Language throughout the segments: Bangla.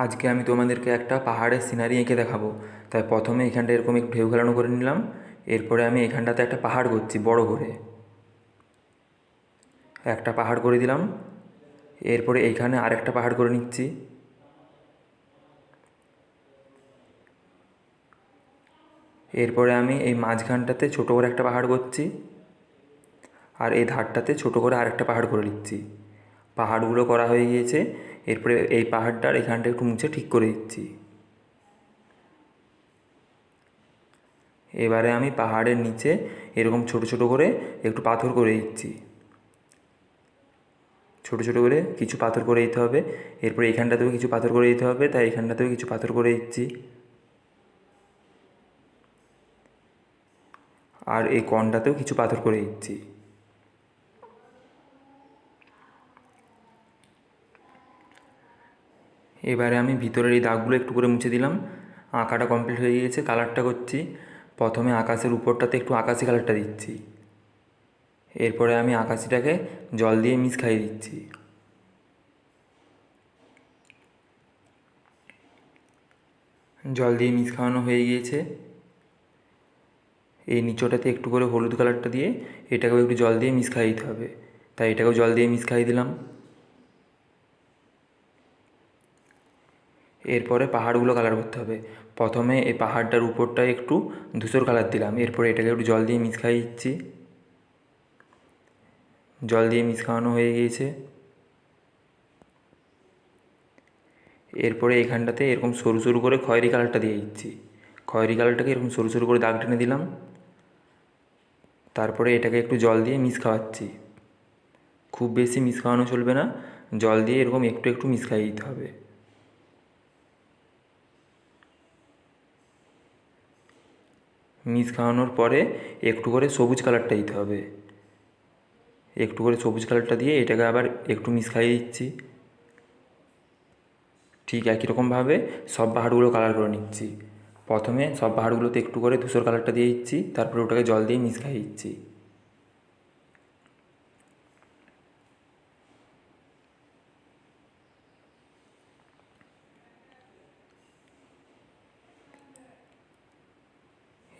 আজকে আমি তোমাদেরকে একটা পাহাড়ের সিনারি এঁকে দেখাবো। তাই প্রথমে এখানটা এরকম একটু ঢেউ খেলানো করে নিলাম। এরপরে আমি এখানটাতে একটা পাহাড় করছি বড় করে, একটা পাহাড় করে দিলাম। এরপরে এইখানে আরেকটা পাহাড় করে নিচ্ছি। এরপরে আমি এই মাঝখানটাতে ছোটো করে একটা পাহাড় করছি, আর এই ধারটাতে ছোটো করে আরেকটা পাহাড় করে নিচ্ছি। পাহাড়গুলো করা হয়ে গিয়েছে। এরপরে এই পাহাড়টার এখানটা একটু মুছে ঠিক করে দিচ্ছি। এবারে আমি পাহাড়ের নিচে এরকম ছোটো ছোটো করে একটু পাথর করে দিচ্ছি। ছোটো ছোটো করে কিছু পাথর করে দিতে হবে। এরপরে এখানটাতেও কিছু পাথর করে দিতে হবে, তাই এখানটাতেও কিছু পাথর করে দিচ্ছি। আর এই কণটাতেও কিছু পাথর করে দিচ্ছি। এবারে আমি ভিতরের এই দাগগুলো একটু করে মুছে দিলাম। আঁকাটা কমপ্লিট হয়ে গিয়েছে। কালারটা করছি। প্রথমে আকাশের উপরটাতে একটু আকাশি কালারটা দিচ্ছি। এরপরে আমি আকাশিটাকে জল দিয়ে মিক্স খাইয়ে দিচ্ছি। জল দিয়ে মিক্স খাওয়ানো হয়ে গিয়েছে। এই নিচটাতে একটু করে হলুদ কালারটা দিয়ে এটাকেও একটু জল দিয়ে মিক্স খাইয়ে দিতে হবে, তাই এটাকেও জল দিয়ে মিক্স খাইয়ে দিলাম। এরপরে পাহাড়গুলো কালার করতে হবে। প্রথমে এই পাহাড়টার উপরটায় একটু ধূসর কালার দিলাম। এরপরে এটাকে একটু জল দিয়ে মিক্স খাইয়ে দিচ্ছি। জল দিয়ে মিক্স খাওয়ানো হয়ে গিয়েছে। এরপরে এখানটাতে এরকম সরু সরু করে খয়েরি কালারটা দিয়ে দিচ্ছি। খয়েরি কালারটাকে এরকম সরু সরু করে দাগ টেনে দিলাম। তারপরে এটাকে একটু জল দিয়ে মিক্স খাওয়াচ্ছি। খুব বেশি মিক্স খাওয়ানো চলবে না, জল দিয়ে এরকম একটু একটু মিক্স খাইয়ে দিতে হবে। মিক্স খাওয়ানোর পরে একটু করে সবুজ কালারটা দিতে হবে। একটু করে সবুজ কালারটা দিয়ে এটাকে আবার একটু মিক্স খাইয়ে দিচ্ছি। ঠিক একই রকমভাবে সব পাহাড়গুলো কালার করে নিচ্ছি। প্রথমে সব পাহাড়গুলোতে একটু করে ধূসর কালারটা দিয়ে দিচ্ছি, তারপরে ওটাকে জল দিয়ে মিক্স খাইয়ে দিচ্ছি।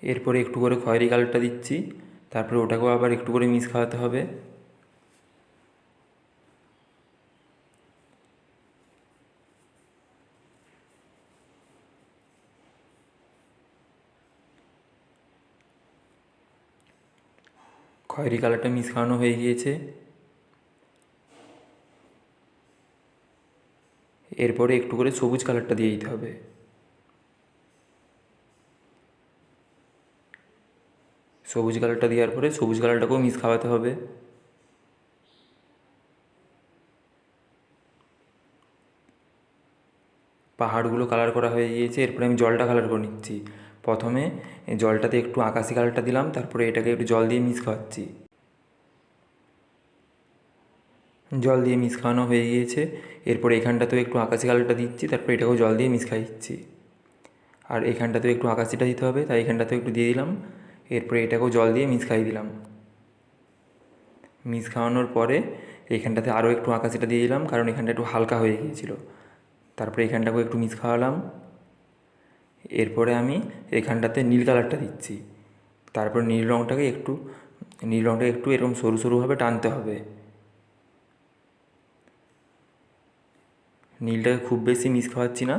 এরপরে একটু করে খয়েরি কালারটা দিচ্ছি, তারপরে ওটাকেও আবার একটু করে মিক্স খাওয়াতে হবে। খয়েরি কালারটা মিক্স খাওয়ানো হয়ে গিয়েছে। এরপরে একটু করে সবুজ কালারটা দিয়ে দিতে হবে। সবুজ কালারটা দেওয়ার পরে সবুজ কালারটাকেও মিক্স খাওয়াতে হবে। পাহাড়গুলো কালার করা হয়ে গিয়েছে। এরপরে আমি জলটা কালার করে নিচ্ছি। প্রথমে জলটাতে একটু আকাশি কালারটা দিলাম, তারপরে এটাকে একটু জল দিয়ে মিক্স খাওয়াচ্ছি। জল দিয়ে মিক্স খাওয়ানো হয়ে গিয়েছে। এরপরে এখানটাতেও একটু আকাশি কালারটা দিচ্ছি, তারপরে এটাকেও জল দিয়ে মিক্স খাইয়ে দিচ্ছি। আর এখানটাতেও একটু আকাশিটা দিতে হবে, তাই এখানটাতেও একটু দিয়ে দিলাম। এরপরে এটাকেও জল দিয়ে মিক্স খাইয়ে দিলাম। মিক্স খাওয়ানোর পরে এখানটাতে আরও একটু আকাশিটা দিয়ে দিলাম, কারণ এখানটা একটু হালকা হয়ে গিয়েছিল। তারপরে এখানটাকেও একটু মিক্স খাওয়ালাম। এরপরে আমি এখানটাতে নীল কালারটা দিচ্ছি। তারপর নীল রঙটাকে একটু এরকম সরু সরুভাবে টানতে হবে। নীলটাকে খুব বেশি মিক্স খাওয়াচ্ছি না,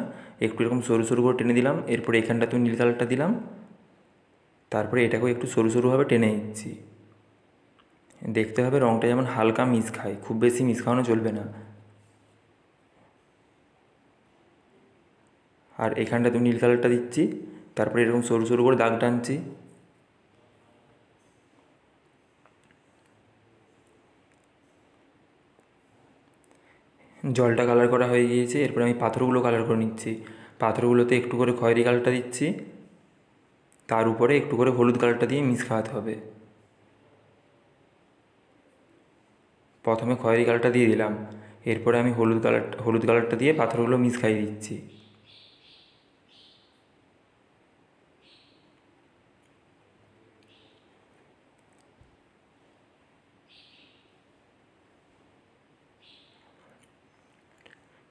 একটু এরকম সরু সরু করে টেনে দিলাম। এরপরে এখানটাতেও নীল কালারটা দিলাম, তারপরে এটাকেও একটু সরু সরুভাবে টেনে দিচ্ছি। দেখতে হবে রঙটা যেমন হালকা মিক্স খায়, খুব বেশি মিক্স খাওয়ানো চলবে না। আর এখানটাতেও নীল কালারটা দিচ্ছি, তারপরে এরকম সরু সরু করে দাগ টানছি। জলটা কালার করা হয়ে গিয়েছে। এরপরে আমি পাথরগুলো কালার করে নিচ্ছি। পাথরগুলোতে একটু করে খয়েরি কালারটা দিচ্ছি, তার উপরে একটু করে হলুদ কালারটা দিয়ে মিক্স খাওয়াতে হবে। প্রথমে খয়েরি কালারটা দিয়ে দিলাম, এরপরে আমি হলুদ কালারটা দিয়ে পাথরগুলো মিক্স খাইয়ে দিচ্ছি।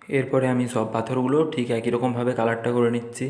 এরপরে আমি সব পাথরগুলো ঠিক একই রকমভাবে কালারটা করে নিচ্ছি।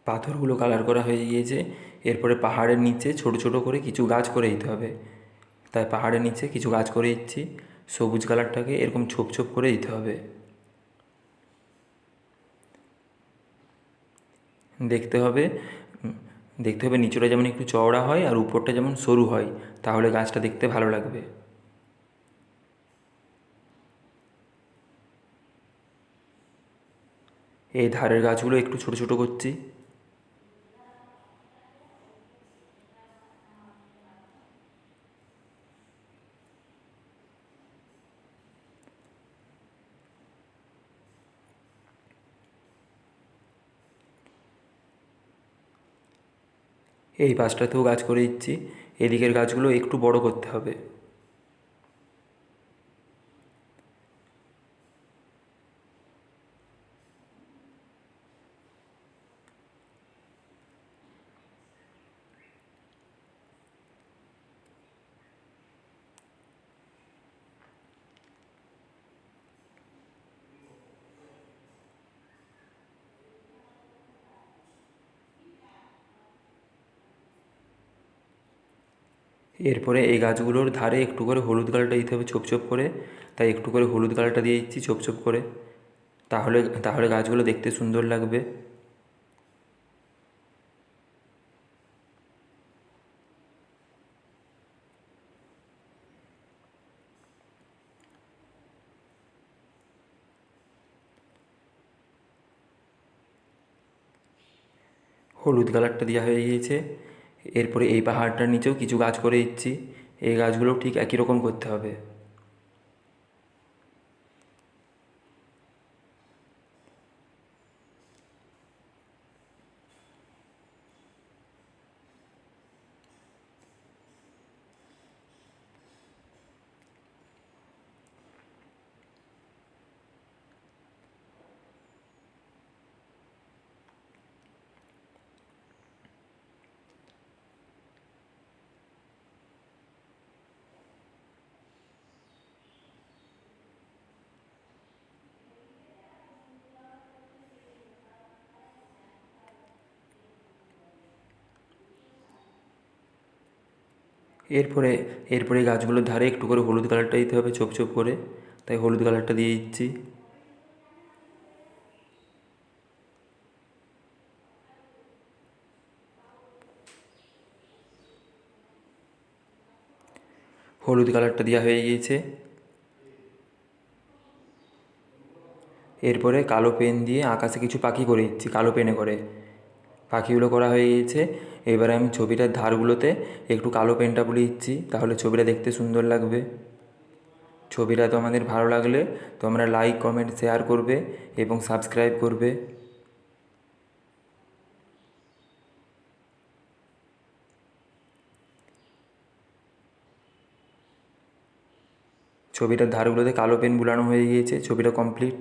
পাথরগুলো কালার করা হয়ে গিয়েছে। এরপরে পাহাড়ের নিচে ছোট ছোট করে কিছু গাছ করে দিতে হবে। তাই পাহাড়ের নিচে কিছু গাছ করে দিচ্ছি। সবুজ কালারটাকে এরকম ছোপ ছোপ করে দিতে হবে। দেখতে হবে দেখতে হবে নিচটা যেমন একটু চওড়া হয় আর উপরটা যেমন সরু হয়, তাহলে গাছটা দেখতে ভালো লাগবে। এই ধারের গাছগুলো একটু ছোট ছোট করছি। এই পাশটাতেও গাছ করে দিচ্ছি। এদিকের গাছগুলো একটু বড় করতে হবে। এরপরে এই গাছগুলোর ধারে একটু করে হলুদ কালারটা দিতে হবে ছোপ ছোপ করে। তাই একটু করে হলুদ কালারটা দিয়ে দিচ্ছি ছোপ ছোপ করে। তাহলে তাহলে গাছগুলো দেখতে সুন্দর লাগবে। হলুদ কালারটা দেওয়া হয়ে গিয়েছে। এরপরে এই পাহাড়টার নিচেও কিছু গাছ করে দিচ্ছি। এই গাছগুলোও ঠিক একই রকম করতে হবে। এরপরে এরপরে এই গাছগুলোর ধারে একটু করে হলুদ কালারটা দিতে হবে ছোপ ছোপ করে। তাই হলুদ কালারটা দিয়ে দিচ্ছি। হলুদ কালারটা দেওয়া হয়ে গিয়েছে। এরপরে কালো পেন দিয়ে আকাশে কিছু পাখি করে দিচ্ছি কালো পেনে করে। পাখিগুলো করা হয়ে গিয়েছে। এবারে আমি ছবিটার ধারগুলোতে একটু কালো পেনটা বুলিয়ে দিচ্ছি, তাহলে ছবিটা দেখতে সুন্দর লাগবে। ছবিটা তোমাদের ভালো লাগলে তোমরা লাইক কমেন্ট শেয়ার করবে এবং সাবস্ক্রাইব করবে। ছবিটার ধারগুলোতে কালো পেন বুলানো হয়ে গিয়েছে। ছবিটা কমপ্লিট।